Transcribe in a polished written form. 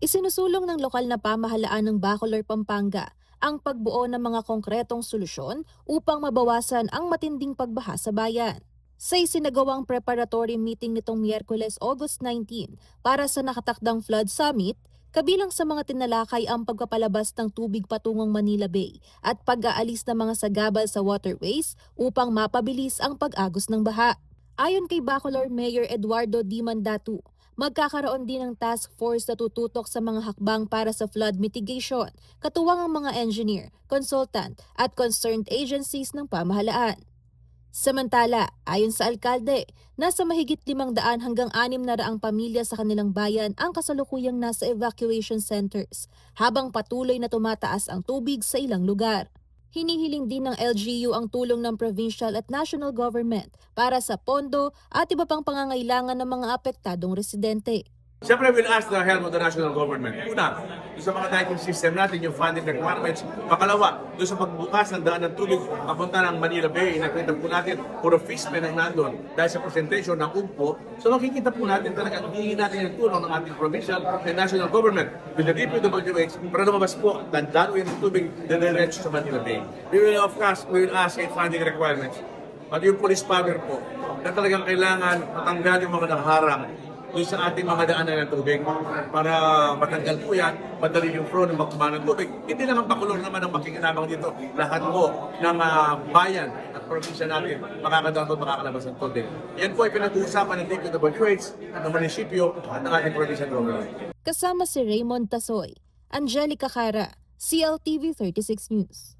Isinusulong ng lokal na pamahalaan ng Bacolor, Pampanga ang pagbuo ng mga konkretong solusyon upang mabawasan ang matinding pagbaha sa bayan. Sa isinagawang preparatory meeting nitong Miyerkules, August 19 para sa nakatakdang flood summit, kabilang sa mga tinalakay ang pagpapalabas ng tubig patungong Manila Bay at pag-aalis ng mga sagabal sa waterways upang mapabilis ang pag-agos ng baha. Ayon kay Bacolor Mayor Eduardo D. Mandatu, magkakaroon din ng task force na tututok sa mga hakbang para sa flood mitigation, katuwang ang mga engineer, consultant at concerned agencies ng pamahalaan. Samantala, ayon sa alkalde, nasa mahigit 500 hanggang 600 pamilya sa kanilang bayan ang kasalukuyang nasa evacuation centers, habang patuloy na tumataas ang tubig sa ilang lugar. Hinihiling din ng LGU ang tulong ng provincial at national government para sa pondo at iba pang pangangailangan ng mga apektadong residente. Siyempre, we'll ask the help of the national government. Una, doon sa mga diking system natin, yung funding requirements. Pangalawa, doon sa pagbukas ng daan ng tubig, papunta ng Manila Bay, nakita po natin, puro fishman ang nandun dahil sa presentation ng UGPO. So makikita po natin talaga, hihingin natin yung tulong ng ating provincial and national government with the DPWH para lumabas po, dandano yung tubig na diretso sa Manila Bay. We will, of course, we will ask a funding requirements. Pati yung police power po, na talagang kailangan matanggal yung mga nakaharang doon sa ating mga daanan ng tubig para matanggal po yan, madali yung flow ng magkumang ng tubig. Hindi lang ang Bacolor naman ang makikinabang dito. Lahat po ng bayan at probinsya natin makakadaan at makakalabas ng tubig. Yan po ay pinag-uusapan ng DPWH, ng munisipyo at ng ating provincial government. Kasama si Raymond Tasoy, Angelica Cara, CLTV 36 News.